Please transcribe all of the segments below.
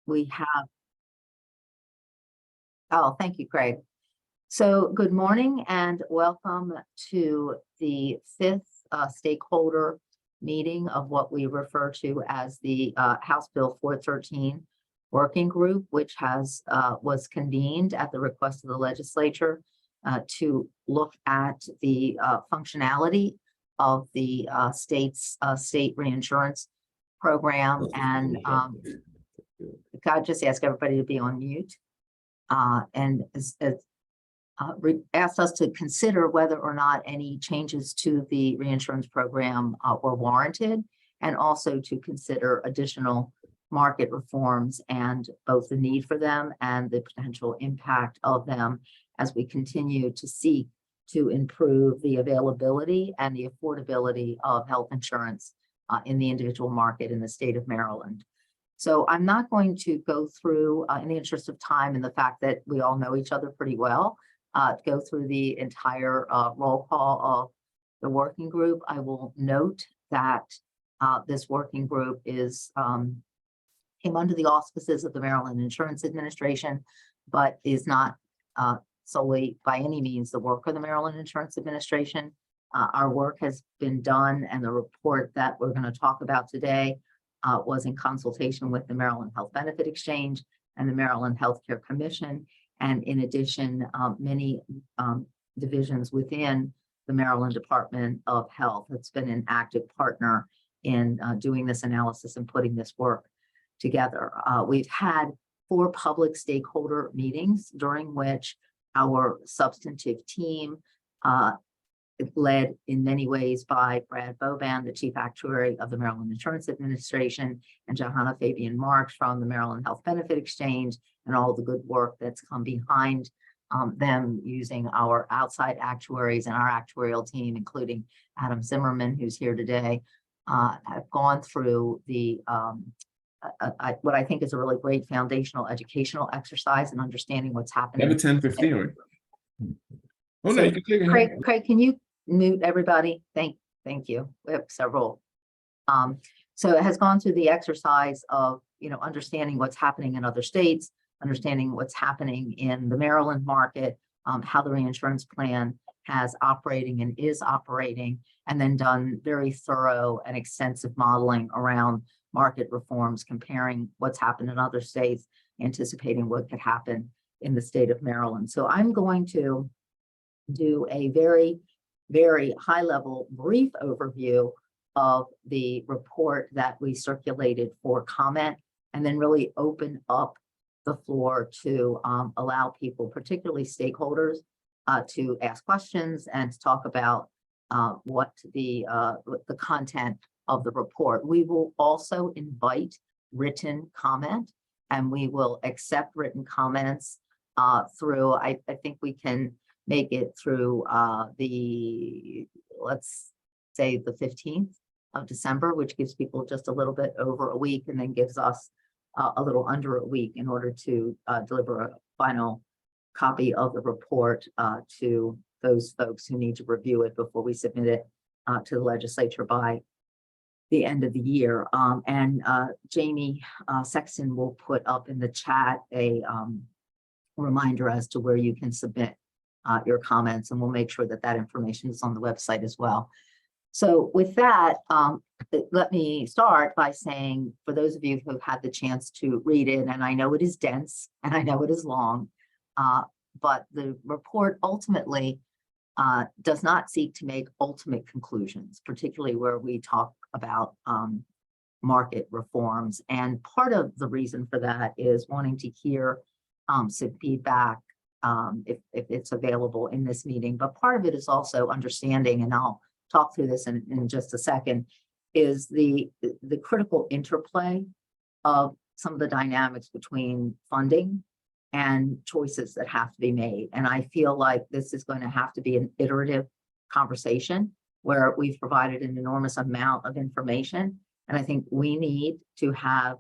we have, oh, thank you, Craig. So good morning and welcome to the fifth stakeholder meeting of what we refer to as the House Bill 413 Working Group, which was convened at the request of the legislature to look at the functionality of the state's state reinsurance program. And God, just ask everybody to be on mute. And asked us to consider whether or not any changes to the reinsurance program were warranted, and also to consider additional market reforms and both the need for them and the potential impact of them as we continue to seek to improve the availability and the affordability of health insurance in the individual market in the state of Maryland. So I'm not going to go through, in the interest of time and the fact that we all know each other pretty well, go through the entire roll call of the working group. I will note that this working group came under the auspices of the Maryland Insurance Administration, but is not solely by any means the work of the Maryland Insurance Administration. Our work has been done, and the report that we're going to talk about today was in consultation with the Maryland Health Benefit Exchange and the Maryland Healthcare Commission. And in addition, many divisions within the Maryland Department of Health has been an active partner in doing this analysis and putting this work together. We've had 4 public stakeholder meetings during which our substantive team, led in many ways by Brad Boban, the Chief Actuary of the Maryland Insurance Administration, and Johanna Fabian Marks from the Maryland Health Benefit Exchange, and all the good work that's come behind them using our outside actuaries and our actuarial team, including Adam Zimmerman, who's here today, have gone through the what I think is a really great foundational educational exercise in understanding what's happening. Have a 10:15. Oh, so, no, you can take it. Craig, can you mute everybody? Thank you. We have several. So it has gone through the exercise of, understanding what's happening in other states, understanding what's happening in the Maryland market, how the reinsurance plan has operating and is operating, and then done very thorough and extensive modeling around market reforms, comparing what's happened in other states, anticipating what could happen in the state of Maryland. So I'm going to do a very, very high level brief overview of the report that we circulated for comment, and then really open up the floor to allow people, particularly stakeholders, to ask questions and to talk about what the content of the report. We will also invite written comment, and we will accept written comments through, I think we can make it through let's say the 15th of December, which gives people just a little bit over a week, and then gives us a little under a week in order to deliver a final copy of the report to those folks who need to review it before we submit it to the legislature by the end of the year. And Jamie Sexton will put up in the chat a reminder as to where you can submit your comments, and we'll make sure that that information is on the website as well. So with that, let me start by saying, for those of you who have had the chance to read it, and I know it is dense and I know it is long, but the report ultimately does not seek to make ultimate conclusions, particularly where we talk about market reforms. And part of the reason for that is wanting to hear some feedback if it's available in this meeting. But part of it is also understanding, and I'll talk through this in just a second, is the critical interplay of some of the dynamics between funding and choices that have to be made. And I feel like this is going to have to be an iterative conversation where we've provided an enormous amount of information. And I think we need to have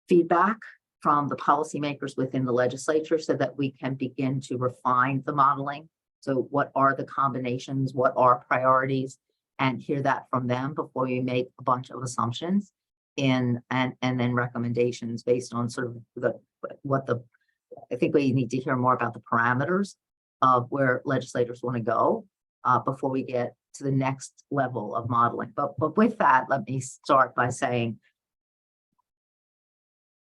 feedback from the policymakers within the legislature so that we can begin to refine the modeling. So what are the combinations? What are priorities? And hear that from them before you make a bunch of assumptions. and then recommendations based on sort of I think we need to hear more about the parameters of where legislators want to go before we get to the next level of modeling. But with that, let me start by saying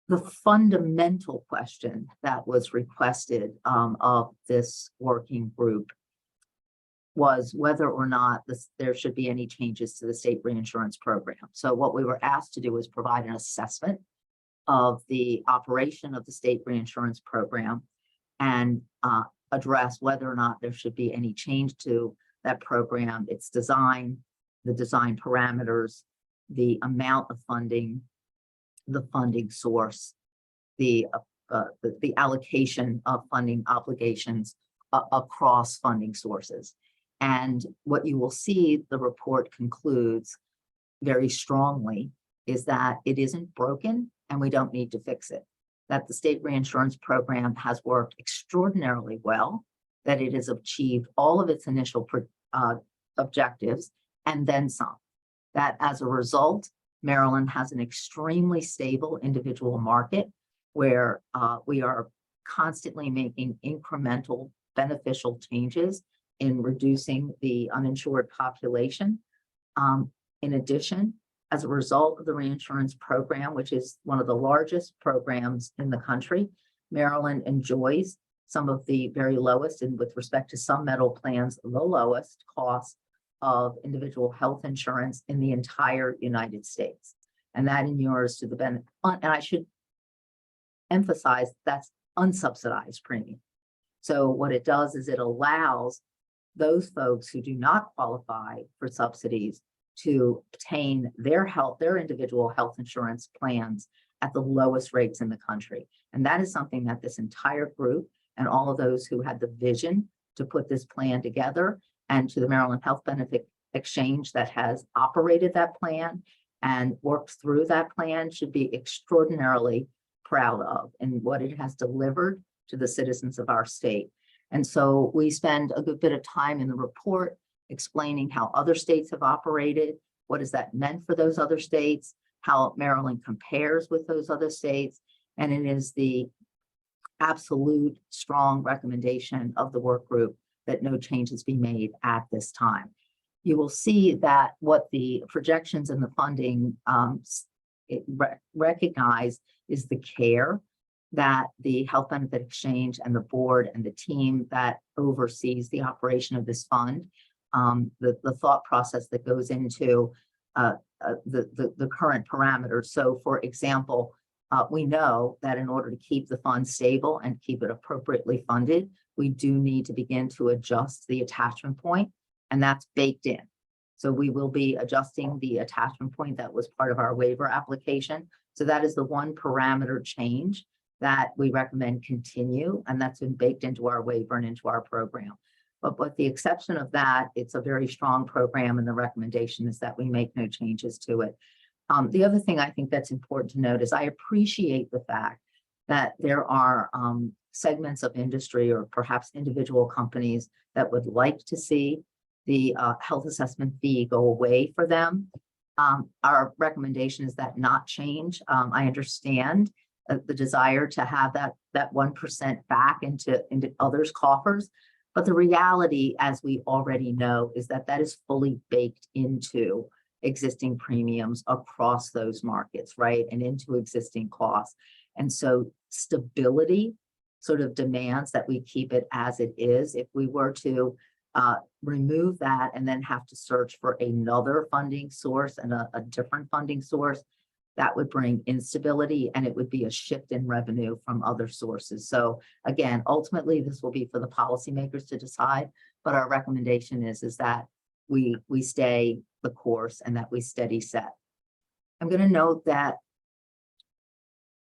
the fundamental question that was requested of this working group was whether or not there should be any changes to the state reinsurance program. So what we were asked to do was provide an assessment of the operation of the state reinsurance program and address whether or not there should be any change to that program, its design, the design parameters, the amount of funding, the funding source, the allocation of funding obligations across funding sources. And what you will see the report concludes very strongly is that it isn't broken and we don't need to fix it. That the state reinsurance program has worked extraordinarily well, that it has achieved all of its initial objectives and then some. That as a result, Maryland has an extremely stable individual market where we are constantly making incremental beneficial changes in reducing the uninsured population. In addition, as a result of the reinsurance program, which is one of the largest programs in the country, Maryland enjoys some of the very lowest, and with respect to some metal plans, the lowest cost of individual health insurance in the entire United States. And that inures to the benefit, and I should emphasize that's unsubsidized premium. So what it does is it allows those folks who do not qualify for subsidies to obtain their individual health insurance plans at the lowest rates in the country. And that is something that this entire group and all of those who had the vision to put this plan together, and to the Maryland Health Benefit Exchange that has operated that plan and worked through that plan, should be extraordinarily proud of and what it has delivered to the citizens of our state. And so we spend a good bit of time in the report explaining how other states have operated, what has that meant for those other states, how Maryland compares with those other states. And it is the absolute strong recommendation of the work group that no changes be made at this time. You will see that what the projections and the funding recognize is the care that the Health Benefit Exchange and the board and the team that oversees the operation of this fund, the thought process that goes into the current parameters. So for example, we know that in order to keep the fund stable and keep it appropriately funded, we do need to begin to adjust the attachment point, and that's baked in. So we will be adjusting the attachment point that was part of our waiver application. So that is the one parameter change that we recommend continue, and that's been baked into our waiver and into our program. But with the exception of that, it's a very strong program, and the recommendation is that we make no changes to it. The other thing I think that's important to note is I appreciate the fact that there are segments of industry or perhaps individual companies that would like to see the health assessment fee go away for them. Our recommendation is that not change. I understand the desire to have that 1% back into others' coffers. But the reality, as we already know, is that that is fully baked into existing premiums across those markets, right? And into existing costs. And so stability sort of demands that we keep it as it is. If we were to remove that and then have to search for another funding source and a different funding source, that would bring instability, and it would be a shift in revenue from other sources. So again, ultimately, this will be for the policymakers to decide, but our recommendation is that we stay the course and that we steady set. I'm going to note that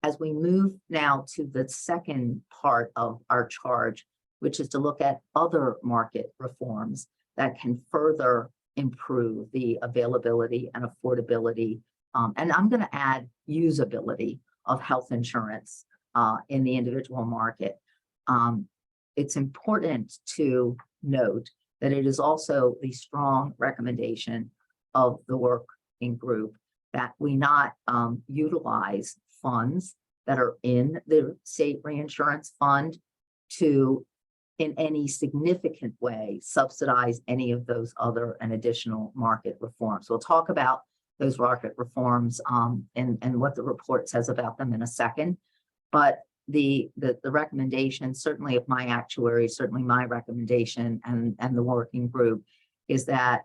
as we move now to the second part of our charge, which is to look at other market reforms that can further improve the availability and affordability, and I'm going to add usability of health insurance in the individual market. It's important to note that it is also the strong recommendation of the working group that we not utilize funds that are in the state reinsurance fund to in any significant way subsidize any of those other and additional market reforms. We'll talk about those market reforms and what the report says about them in a second. But the recommendation, certainly of my actuary, certainly my recommendation and the working group, is that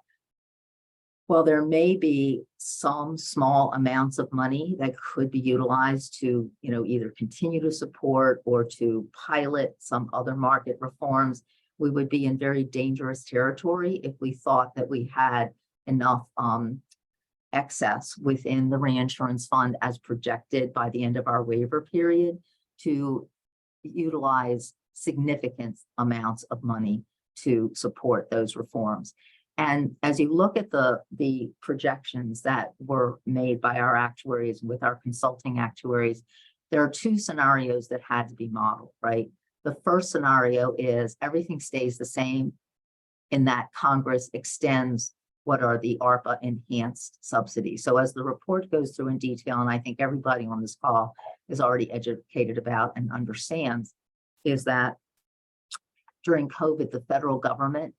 while there may be some small amounts of money that could be utilized to, either continue to support or to pilot some other market reforms, we would be in very dangerous territory if we thought that we had enough excess within the reinsurance fund as projected by the end of our waiver period to utilize significant amounts of money to support those reforms. And as you look at the projections that were made by our actuaries with our consulting actuaries, there are two scenarios that had to be modeled, right? The first scenario is everything stays the same in that Congress extends what are the ARPA enhanced subsidies. So as the report goes through in detail, and I think everybody on this call is already educated about and understands, is that during COVID, the federal government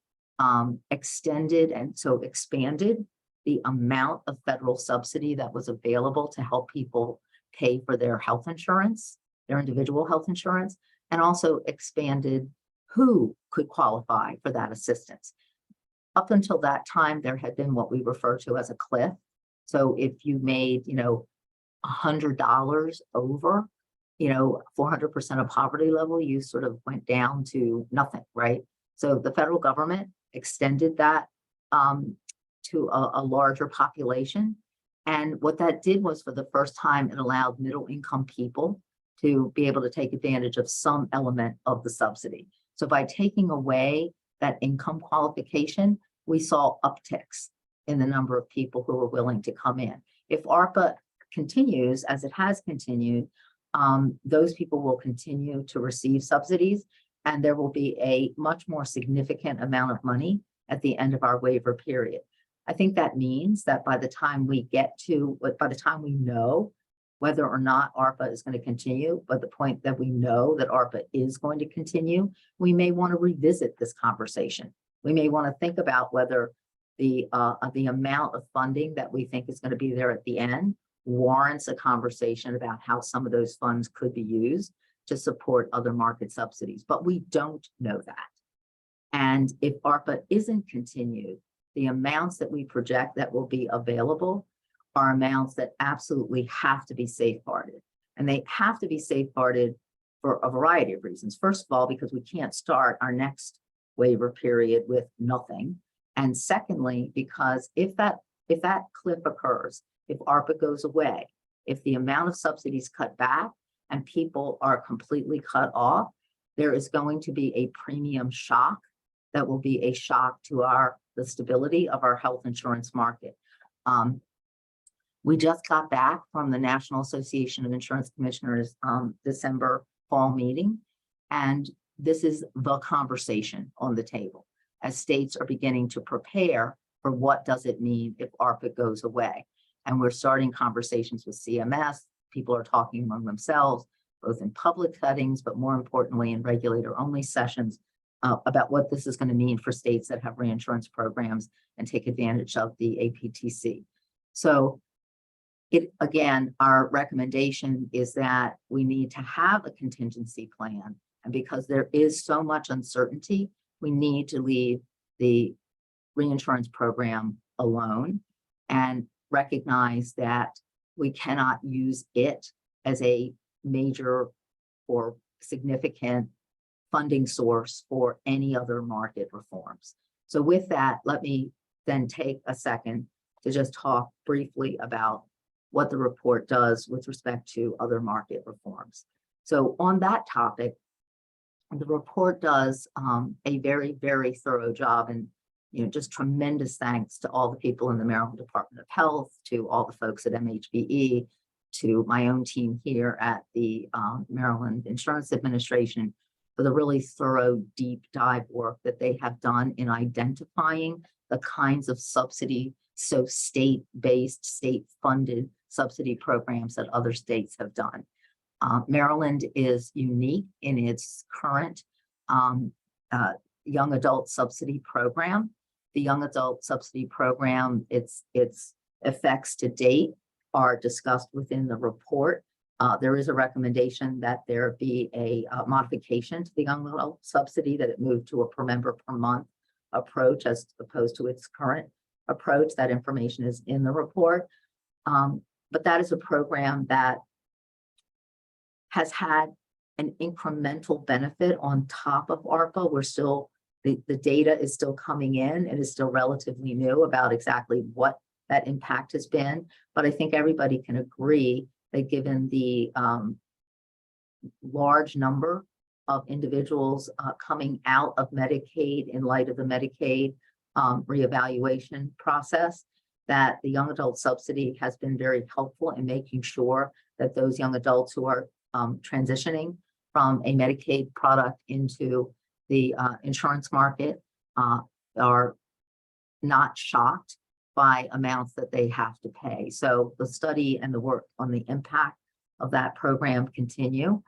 extended and so expanded the amount of federal subsidy that was available to help people pay for their health insurance, their individual health insurance, and also expanded who could qualify for that assistance. Up until that time, there had been what we refer to as a cliff. So if you made, $100 over, 400% of poverty level, you sort of went down to nothing, right? So the federal government extended that to a larger population. And what that did was, for the first time, it allowed middle income people to be able to take advantage of some element of the subsidy. So by taking away that income qualification, we saw upticks in the number of people who were willing to come in. If ARPA continues, as it has continued, those people will continue to receive subsidies, and there will be a much more significant amount of money at the end of our waiver period. I think that means that by the time we know whether or not ARPA is going to continue, but the point that we know that ARPA is going to continue, we may want to revisit this conversation. We may want to think about whether the amount of funding that we think is going to be there at the end warrants a conversation about how some of those funds could be used to support other market subsidies, but we don't know that. And if ARPA isn't continued, the amounts that we project that will be available are amounts that absolutely have to be safeguarded. And they have to be safeguarded for a variety of reasons. First of all, because we can't start our next waiver period with nothing. And secondly, because if that cliff occurs, if ARPA goes away, if the amount of subsidies cut back and people are completely cut off, there is going to be a premium shock that will be a shock to the stability of our health insurance market. We just got back from the National Association of Insurance Commissioners December fall meeting, and this is the conversation on the table as states are beginning to prepare for what does it mean if ARPA goes away. And we're starting conversations with CMS. People are talking among themselves, both in public settings, but more importantly in regulator-only sessions, about what this is going to mean for states that have reinsurance programs and take advantage of the APTC. So again, our recommendation is that we need to have a contingency plan. And because there is so much uncertainty, we need to leave the reinsurance program alone and recognize that we cannot use it as a major or significant funding source for any other market reforms. So with that, let me then take a second to just talk briefly about what the report does with respect to other market reforms. So on that topic, the report does a very, very thorough job, and just tremendous thanks to all the people in the Maryland Department of Health, to all the folks at MHBE, to my own team here at the Maryland Insurance Administration for the really thorough, deep dive work that they have done in identifying the kinds of subsidy so state-based, state-funded subsidy programs that other states have done. Maryland is unique in its current young adult subsidy program. The young adult subsidy program, its effects to date are discussed within the report. There is a recommendation that there be a modification to the young adult subsidy, that it move to a per member per month approach as opposed to its current approach. That information is in the report. But that is a program that has had an incremental benefit on top of ARPA. We're still, the data is still coming in. It is still relatively new about exactly what that impact has been. But I think everybody can agree that given the large number of individuals coming out of Medicaid in light of the Medicaid reevaluation process, that the young adult subsidy has been very helpful in making sure that those young adults who are transitioning from a Medicaid product into the insurance market are not shocked by amounts that they have to pay. So the study and the work on the impact of that program continue,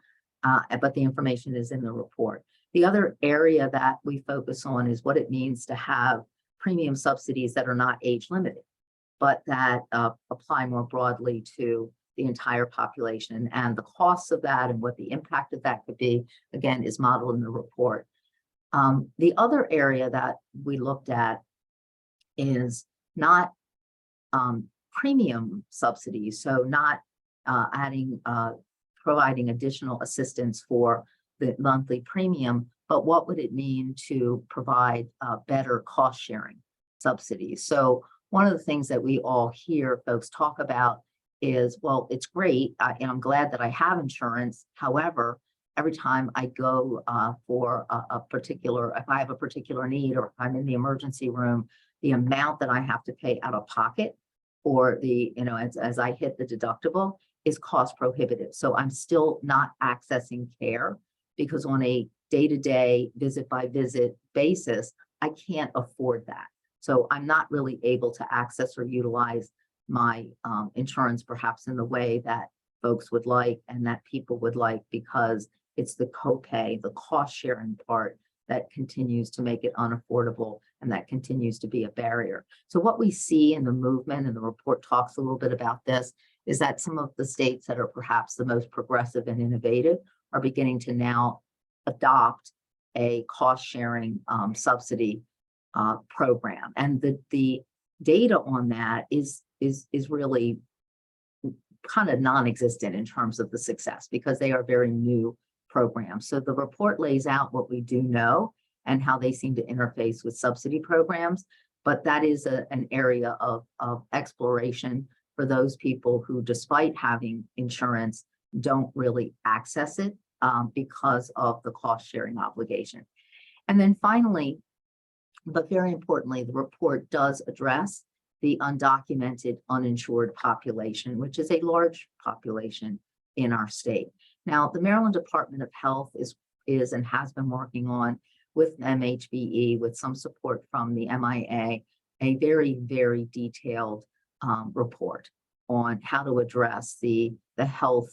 but the information is in the report. The other area that we focus on is what it means to have premium subsidies that are not age limited, but that apply more broadly to the entire population, and the costs of that and what the impact of that could be, again, is modeled in the report. The other area that we looked at is not premium subsidies, so not providing additional assistance for the monthly premium, but what would it mean to provide better cost sharing subsidies? So one of the things that we all hear folks talk about is, well, it's great, and I'm glad that I have insurance. However, every time I go for a particular, if I have a particular need, or if I'm in the emergency room, the amount that I have to pay out of pocket, or the, as I hit the deductible, is cost prohibitive. So I'm still not accessing care, because on a day-to-day, visit by visit basis, I can't afford that. So I'm not really able to access or utilize my insurance perhaps in the way that folks would like and that people would like, because it's the copay, the cost sharing part that continues to make it unaffordable, and that continues to be a barrier. So what we see in the movement, and the report talks a little bit about this, is that some of the states that are perhaps the most progressive and innovative are beginning to now adopt a cost sharing subsidy program. And the data on that is really kind of non-existent in terms of the success, because they are very new programs. So the report lays out what we do know and how they seem to interface with subsidy programs, but that is an area of exploration for those people who, despite having insurance, don't really access it because of the cost sharing obligation. And then finally, but very importantly, the report does address the undocumented, uninsured population, which is a large population in our state. Now, the Maryland Department of Health is and has been working on, with MHBE, with some support from the MIA, a very, very detailed report on how to address the health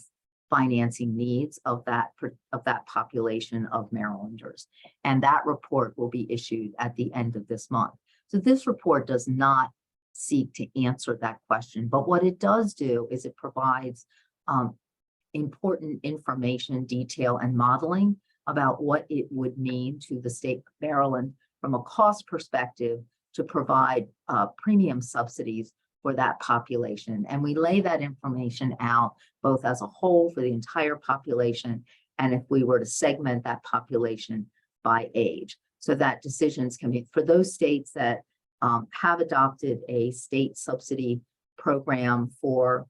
financing needs of that population of Marylanders. And that report will be issued at the end of this month. So this report does not seek to answer that question, but what it does do is it provides important information, detail, and modeling about what it would mean to the state of Maryland from a cost perspective to provide premium subsidies for that population. And we lay that information out both as a whole for the entire population, and if we were to segment that population by age, so that decisions can be, for those states that have adopted a state subsidy program for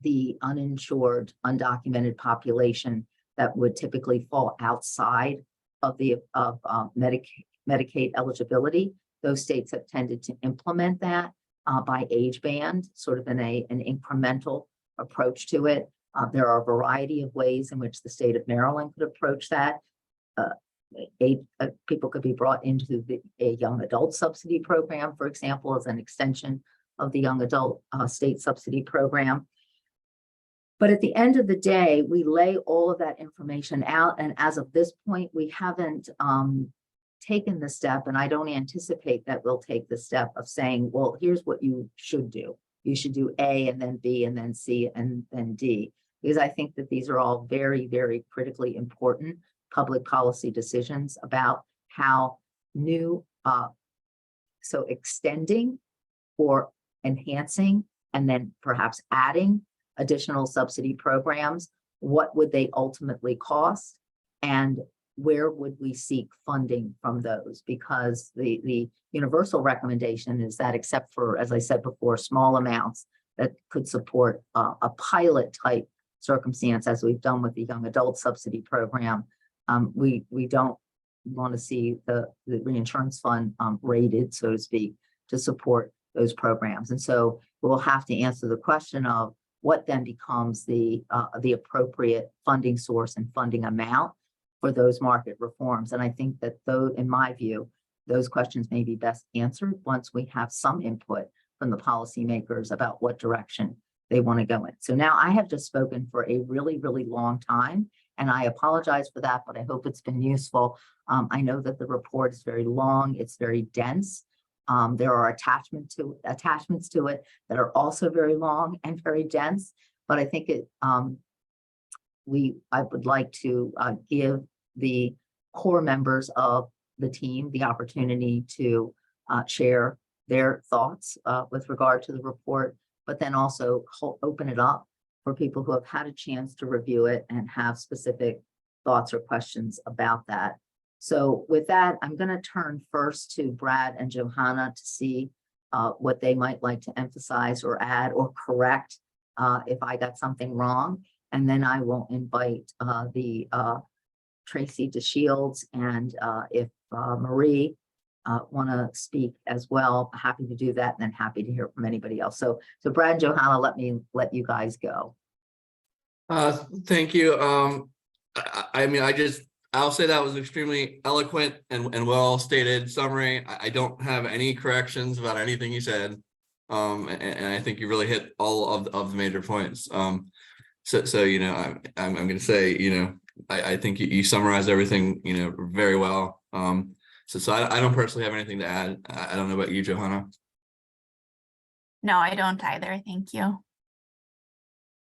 the uninsured, undocumented population that would typically fall outside of the Medicaid eligibility. Those states have tended to implement that by age band, sort of in an incremental approach to it. There are a variety of ways in which the state of Maryland could approach that. people could be brought into a young adult subsidy program, for example, as an extension of the young adult state subsidy program. But at the end of the day, we lay all of that information out. And as of this point, we haven't taken the step, and I don't anticipate that we'll take the step of saying, well, here's what you should do. You should do A and then B and then C and then D, because I think that these are all very, very critically important public policy decisions about how new, so extending or enhancing and then perhaps adding additional subsidy programs, what would they ultimately cost? And where would we seek funding from those? Because the universal recommendation is that, except for, as I said before, small amounts that could support a pilot type circumstance, as we've done with the young adult subsidy program, we don't want to see the reinsurance fund rated, so to speak, to support those programs. And so we'll have to answer the question of what then becomes the appropriate funding source and funding amount for those market reforms. And I think that though, in my view, those questions may be best answered once we have some input from the policymakers about what direction they want to go in. So now I have just spoken for a really, really long time, and I apologize for that, but I hope it's been useful. I know that the report is very long, it's very dense. There are attachments to it that are also very long and very dense, but I think I would like to give the core members of the team the opportunity to share their thoughts with regard to the report, but then also open it up for people who have had a chance to review it and have specific thoughts or questions about that. So with that, I'm going to turn first to Brad and Johanna to see what they might like to emphasize or add or correct if I got something wrong. And then I will invite Tracy DeShields, and if Marie want to speak as well, happy to do that, and then happy to hear from anybody else. So Brad and Johanna, let you guys go. Thank you. I mean, I'll say that was extremely eloquent and well stated summary. I don't have any corrections about anything you said. And I think you really hit all of the major points. So you know, I'm going to say, you know, I think you summarized everything, you know, very well. So I don't personally have anything to add. I don't know about you, Johanna. No, I don't either. Thank you.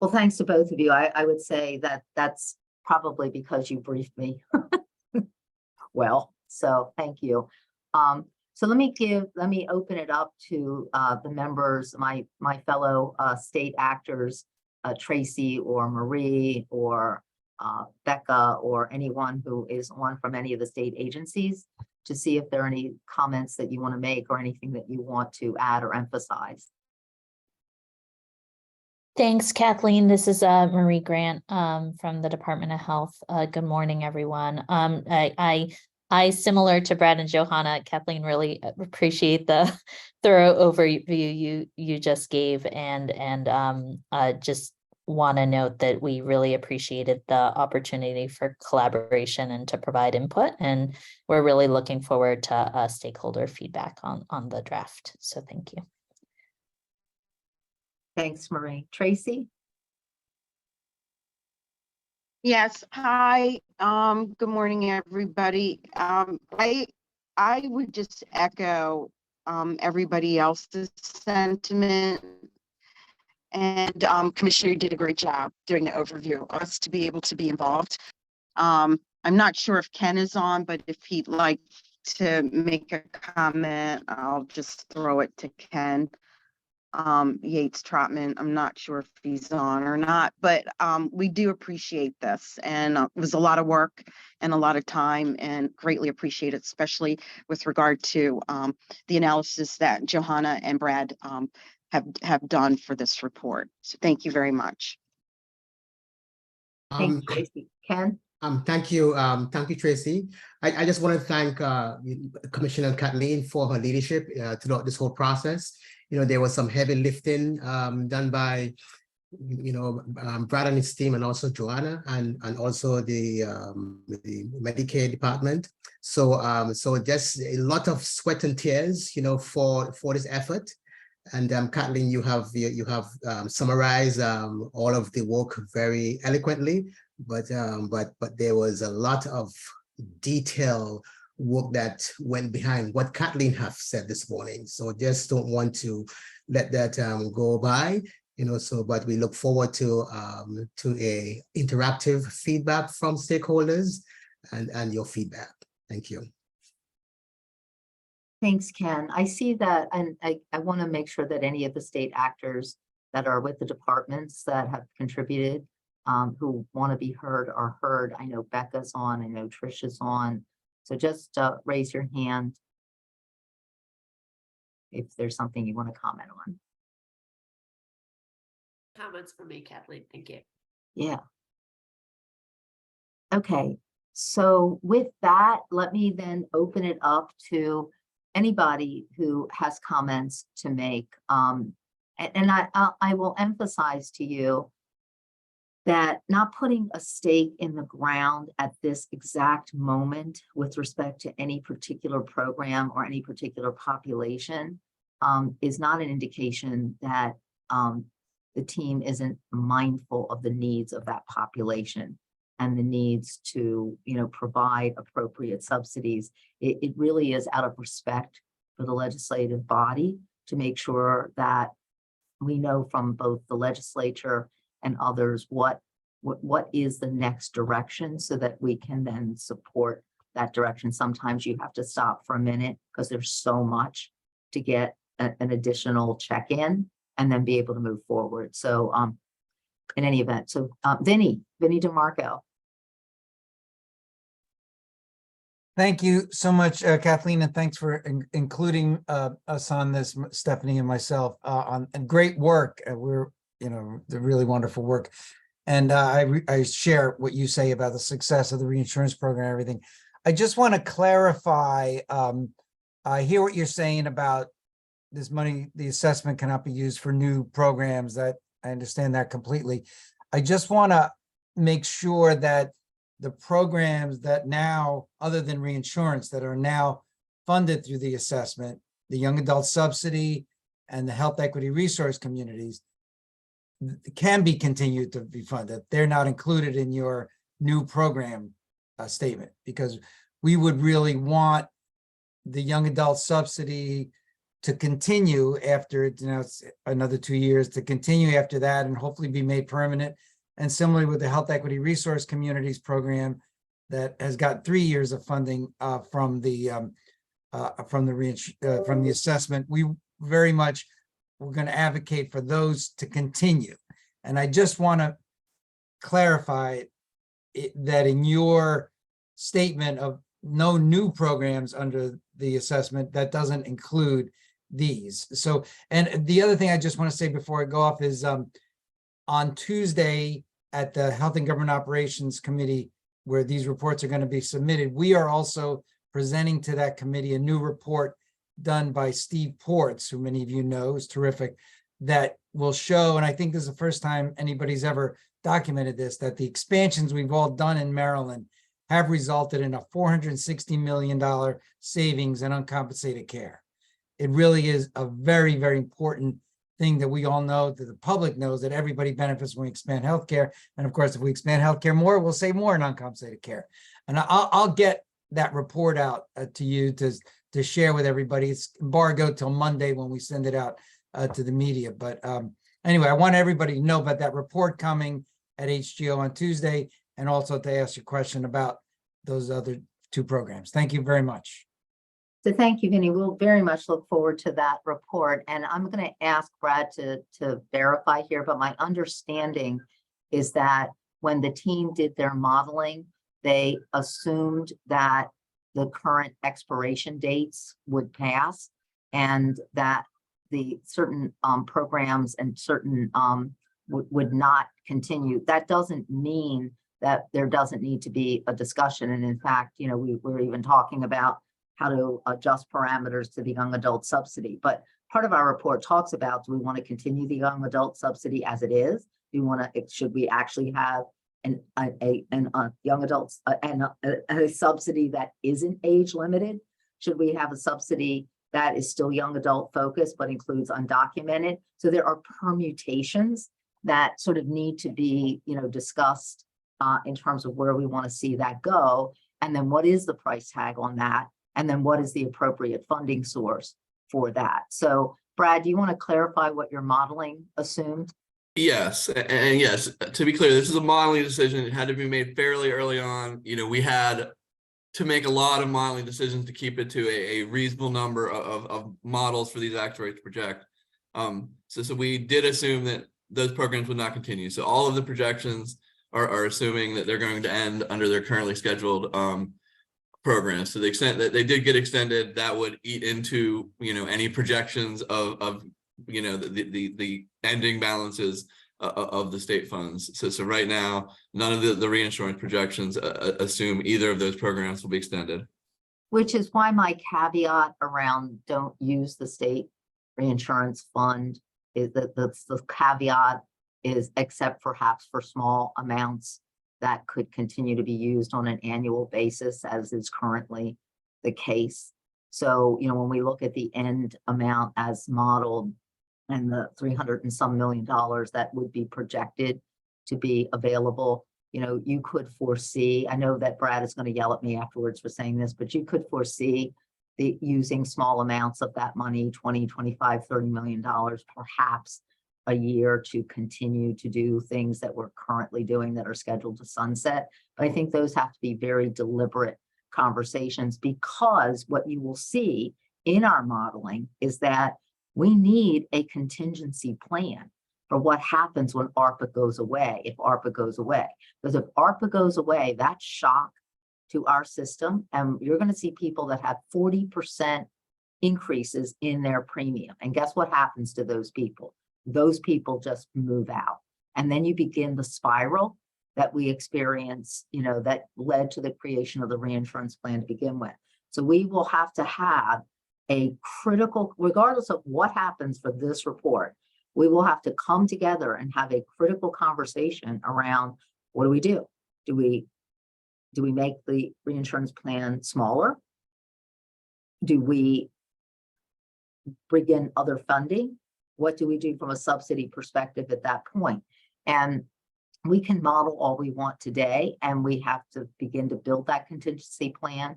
Well, thanks to both of you. I would say that that's probably because you briefed me well, so thank you. So let me open it up to the members, my fellow state actors, Tracy or Marie or Becca or anyone who is on from any of the state agencies, to see if there are any comments that you want to make or anything that you want to add or emphasize. Thanks, Kathleen. This is Marie Grant from the Department of Health. Good morning, everyone. I similar to Brad and Johanna, Kathleen, really appreciate the thorough overview you just gave, and just want to note that we really appreciated the opportunity for collaboration and to provide input, and we're really looking forward to stakeholder feedback on the draft. So thank you. Thanks, Marie. Tracy? Yes. Hi. Good morning, everybody. I would just echo everybody else's sentiment. And Commissioner, you did a great job doing the overview. Us to be able to be involved. I'm not sure if Ken is on, but if he'd like to make a comment, I'll just throw it to Ken. Yates Trotman, I'm not sure if he's on or not, but we do appreciate this, and it was a lot of work and a lot of time, and greatly appreciate it, especially with regard to the analysis that Johanna and Brad have done for this report. So thank you very much. Thank you, Tracy. Ken? Thank you, Tracy. I just want to thank Commissioner Kathleen for her leadership throughout this whole process. You know, there was some heavy lifting done by Brad and his team, and also Joanna, and also the Medicaid department. So just a lot of sweat and tears, for this effort. And Kathleen, you have summarized all of the work very eloquently, but there was a lot of detail work that went behind what Kathleen have said this morning. So just don't want to let that go by. But we look forward to a interactive feedback from stakeholders and your feedback. Thank you. Thanks, Ken. I see that, and I want to make sure that any of the state actors that are with the departments that have contributed, who want to be heard are heard. I know Becca's on, I know Trisha's on. So just raise your hand if there's something you want to comment on. Comments for me, Kathleen. Thank you. Yeah. Okay, so with that, let me then open it up to anybody who has comments to make. And I will emphasize to you that not putting a stake in the ground at this exact moment with respect to any particular program or any particular population is not an indication that the team isn't mindful of the needs of that population and the needs to, provide appropriate subsidies. It really is out of respect for the legislative body to make sure that we know from both the legislature and others what is the next direction so that we can then support that direction. Sometimes you have to stop for a minute because there's so much to get an additional check-in and then be able to move forward. So in any event, so Vinny DeMarco. Thank you so much, Kathleen, and thanks for including us on this, Stephanie and myself, and great work. We're, the really wonderful work. And I share what you say about the success of the reinsurance program and everything. I just want to clarify, I hear what you're saying about this money, the assessment cannot be used for new programs. That I understand that completely. I just want to make sure that the programs that now, other than reinsurance, that are now funded through the assessment, the young adult subsidy and the health equity resource communities, can be continued to be funded. They're not included in your new program statement, because we would really want the young adult subsidy to continue after, it's another 2 years, to continue after that and hopefully be made permanent. And similarly with the Health Equity Resource Communities program that has got 3 years of funding from the assessment, we very much, we're going to advocate for those to continue. And I just want to clarify that in your statement of no new programs under the assessment, that doesn't include these. So, and the other thing I just want to say before I go off is on Tuesday at the Health and Government Operations Committee, where these reports are going to be submitted, we are also presenting to that committee a new report done by Steve Ports, who many of you know is terrific, that will show, and I think this is the first time anybody's ever documented this, that the expansions we've all done in Maryland have resulted in a $460 million savings in uncompensated care. It really is a very, very important thing that we all know, that the public knows, that everybody benefits when we expand healthcare. And of course, if we expand healthcare more, we'll save more in uncompensated care. And I'll get that report out to you to share with everybody. It's embargoed till Monday when we send it out to the media. But anyway, I want everybody to know about that report coming at HGO on Tuesday, and also to ask your question about those other two programs. Thank you very much. So thank you, Vinny. We'll very much look forward to that report. And I'm going to ask Brad to verify here, but my understanding is that when the team did their modeling, they assumed that the current expiration dates would pass and that the certain programs and certain would not continue. That doesn't mean that there doesn't need to be a discussion. And in fact, we were even talking about how to adjust parameters to the young adult subsidy. But part of our report talks about, do we want to continue the young adult subsidy as it is? Do you want to, should we actually have young adults and a subsidy that isn't age limited? Should we have a subsidy that is still young adult focused but includes undocumented? So there are permutations that sort of need to be, discussed in terms of where we want to see that go. And then what is the price tag on that? And then what is the appropriate funding source for that? So Brad, do you want to clarify what your modeling assumed? Yes, and yes, to be clear, this is a modeling decision. It had to be made fairly early on. We had to make a lot of modeling decisions to keep it to a reasonable number of models for these actuaries to project. So we did assume that those programs would not continue. So all of the projections are assuming that they're going to end under their currently scheduled programs. To the extent that they did get extended, that would eat into any projections of the ending balances of the state funds. So right now, none of the reinsurance projections assume either of those programs will be extended. Which is why my caveat around don't use the state reinsurance fund is that the caveat is except perhaps for small amounts that could continue to be used on an annual basis, as is currently the case. So, when we look at the end amount as modeled and the 300 and some million dollars that would be projected to be available, you could foresee, I know that Brad is going to yell at me afterwards for saying this, but you could foresee using small amounts of that money, 20, 25, $30 million, perhaps a year to continue to do things that we're currently doing that are scheduled to sunset. But I think those have to be very deliberate conversations, because what you will see in our modeling is that we need a contingency plan for what happens when ARPA goes away, if ARPA goes away. Because if ARPA goes away, that's shock to our system. And you're going to see people that have 40% increases in their premium. And guess what happens to those people? Those people just move out. And then you begin the spiral that we experience, that led to the creation of the reinsurance plan to begin with. So we will have to have a critical, regardless of what happens for this report, we will have to come together and have a critical conversation around what do we do? Do we make the reinsurance plan smaller? Do we bring in other funding? What do we do from a subsidy perspective at that point? And we can model all we want today, and we have to begin to build that contingency plan,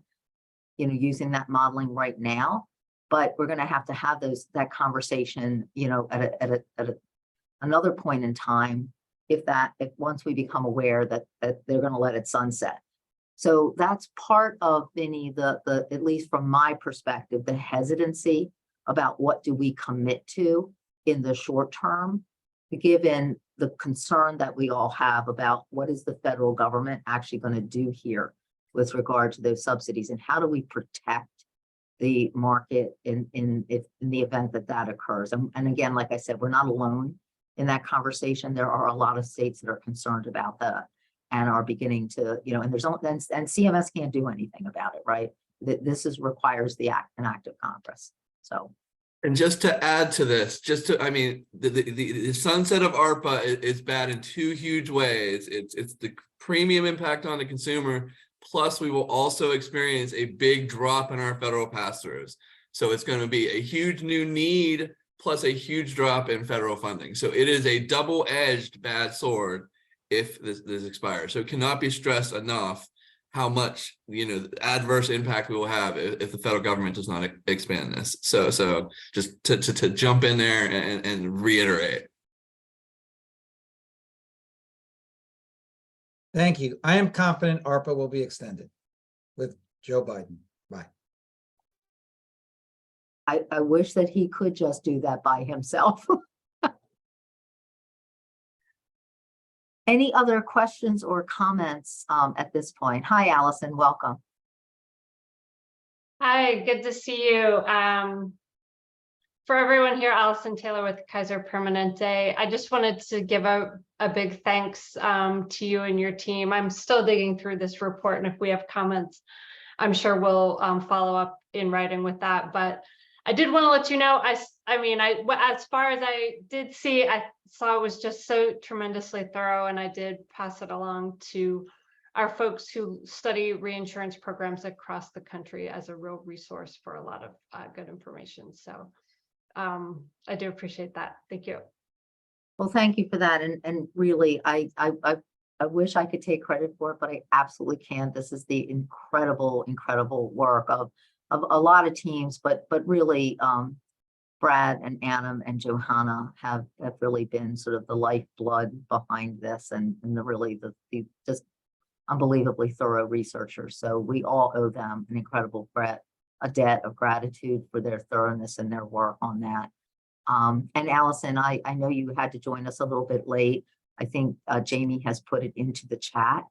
using that modeling right now. But we're going to have that conversation, at another point in time, if once we become aware that they're going to let it sunset. So that's part of, Vinny, the at least from my perspective, the hesitancy about what do we commit to in the short term, given the concern that we all have about what is the federal government actually going to do here with regard to those subsidies, and how do we protect the market in the event that occurs. And again, like I said, we're not alone in that conversation. There are a lot of states that are concerned about that and are beginning to, and CMS can't do anything about it, right? This requires an act of Congress. So. And just to add to this, the sunset of ARPA is bad in two huge ways. It's the premium impact on the consumer, plus we will also experience a big drop in our federal pass-throughs. So it's going to be a huge new need plus a huge drop in federal funding. So it is a double-edged bad sword if this expires. So it cannot be stressed enough how much adverse impact we will have if the federal government does not expand this. So just to jump in there and reiterate. Thank you. I am confident ARPA will be extended with Joe Biden. Bye. I wish that he could just do that by himself. Any other questions or comments at this point? Hi, Allison, welcome. Hi, good to see you. For everyone here, Allison Taylor with Kaiser Permanente. I just wanted to give a big thanks to you and your team. I'm still digging through this report, and if we have comments, I'm sure we'll follow up in writing with that. But I did want to let you know, I mean, as far as I did see, I saw it was just so tremendously thorough, and I did pass it along to our folks who study reinsurance programs across the country as a real resource for a lot of good information. So I do appreciate that. Thank you. Well, thank you for that. And really, I wish I could take credit for it, but I absolutely can't. This is the incredible work of a lot of teams, but really, Brad and Anna and Johanna have really been sort of the lifeblood behind this, and the just unbelievably thorough researchers. So we all owe them an incredible a debt of gratitude for their thoroughness and their work on that. And Allison, I know you had to join us a little bit late. I think Jamie has put it into the chat,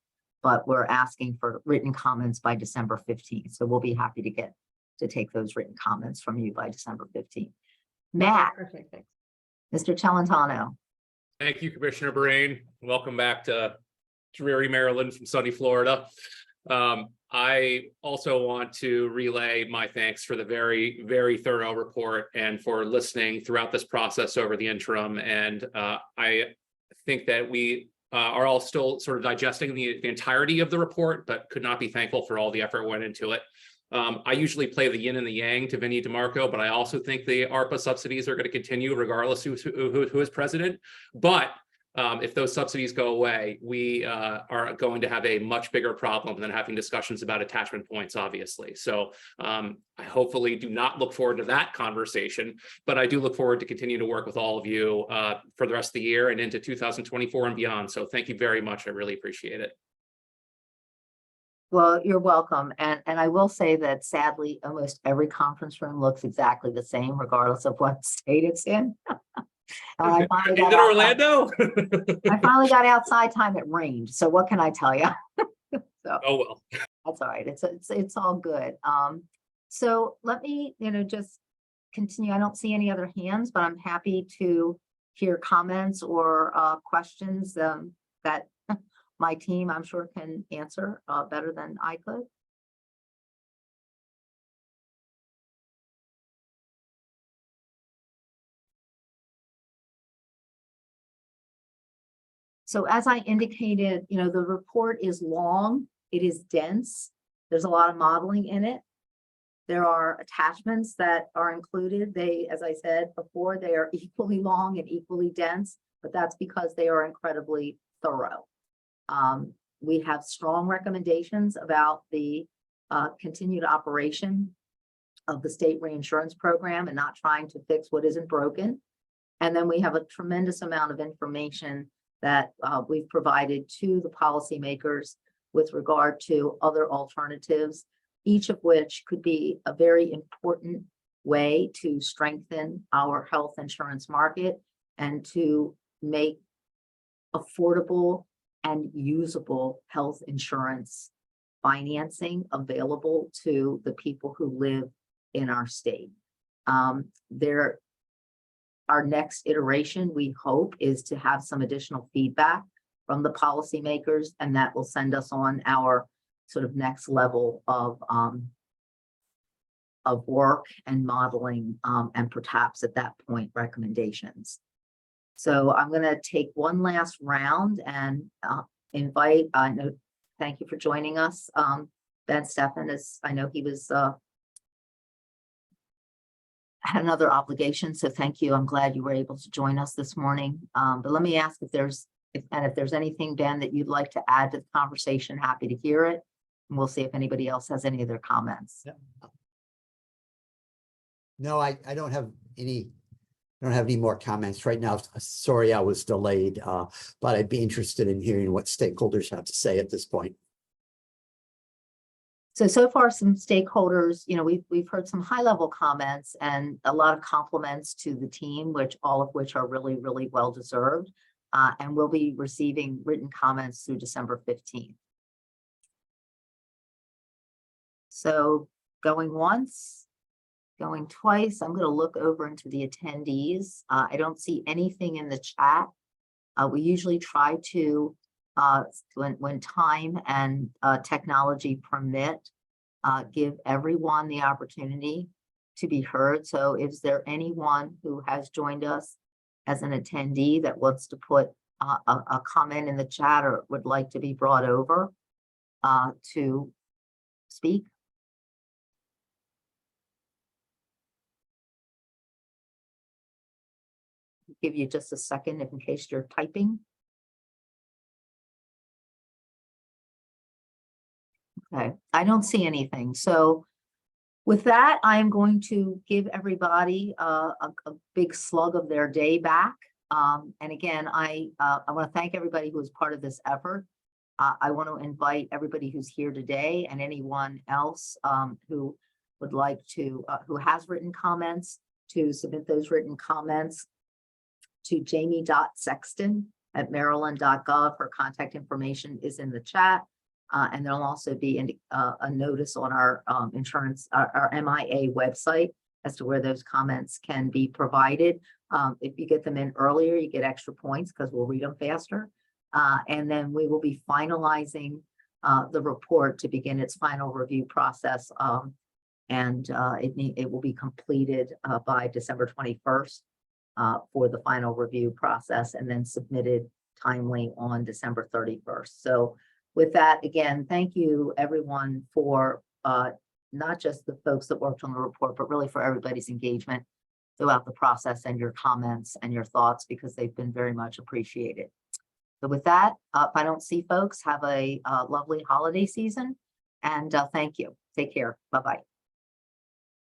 but we're asking for written comments by December 15th. So we'll be happy to take those written comments from you by December 15th. Matt, Perfect. Thanks. Mr. Celentano. Thank you, Commissioner Brain. Welcome back to dreary Maryland from sunny Florida. I also want to relay my thanks for the very thorough report and for listening throughout this process over the interim. And I think that we are all still sort of digesting the entirety of the report, but could not be thankful for all the effort went into it. I usually play the yin and the yang to Vinnie DeMarco, but I also think the ARPA subsidies are going to continue regardless who is president. But if those subsidies go away, we are going to have a much bigger problem than having discussions about attachment points, obviously. So I hopefully do not look forward to that conversation, but I do look forward to continue to work with all of you for the rest of the year and into 2024 and beyond. So thank you very much. I really appreciate it. Well, you're welcome. And I will say that sadly, almost every conference room looks exactly the same, regardless of what state it's in. I finally Is it Orlando? I finally got outside time, it rained. So what can I tell you? So Oh, well. that's all right. It's all good. So let me, just continue. I don't see any other hands, but I'm happy to hear comments or questions that my team, I'm sure, can answer better than I could. So as I indicated, the report is long, it is dense. There's a lot of modeling in it. There are attachments that are included. They, as I said before, they are equally long and equally dense, but that's because they are incredibly thorough. We have strong recommendations about the continued operation of the state reinsurance program and not trying to fix what isn't broken. And then we have a tremendous amount of information that we've provided to the policymakers with regard to other alternatives, each of which could be a very important way to strengthen our health insurance market and to make affordable and usable health insurance financing available to the people who live in our state. Our next iteration, we hope, is to have some additional feedback from the policymakers, and that will send us on our sort of next level of work and modeling, and perhaps at that point, recommendations. So I'm going to take one last round and invite, thank you for joining us. Ben Stephan, I know he was had another obligation, so thank you. I'm glad you were able to join us this morning. But let me ask if there's anything, Ben, that you'd like to add to the conversation, happy to hear it. And we'll see if anybody else has any other comments. Yeah. No, I don't have any more comments right now. Sorry, I was delayed, but I'd be interested in hearing what stakeholders have to say at this point. So far, some stakeholders, we've heard some high level comments and a lot of compliments to the team, all of which are really, really well deserved. And we'll be receiving written comments through December 15th. So going once, going twice, I'm going to look over into the attendees. I don't see anything in the chat. We usually try to, when time and technology permit, give everyone the opportunity to be heard. So is there anyone who has joined us as an attendee that wants to put a comment in the chat or would like to be brought over to speak? Give you just a second in case you're typing. Okay, I don't see anything. So with that, I am going to give everybody a big slug of their day back. And again, I want to thank everybody who was part of this effort. I want to invite everybody who's here today and anyone else who would like to, who has written comments, to submit those written comments to jamie.sexton@maryland.gov. Her contact information is in the chat. And there'll also be a notice on our insurance, our MIA website as to where those comments can be provided. If you get them in earlier, you get extra points because we'll read them faster. And then we will be finalizing the report to begin its final review process. And it will be completed by December 21st for the final review process, and then submitted timely on December 31st. So with that, again, thank you everyone for not just the folks that worked on the report, but really for everybody's engagement throughout the process and your comments and your thoughts, because they've been very much appreciated. So with that, if I don't see folks, have a lovely holiday season, and thank you. Take care. Bye-bye.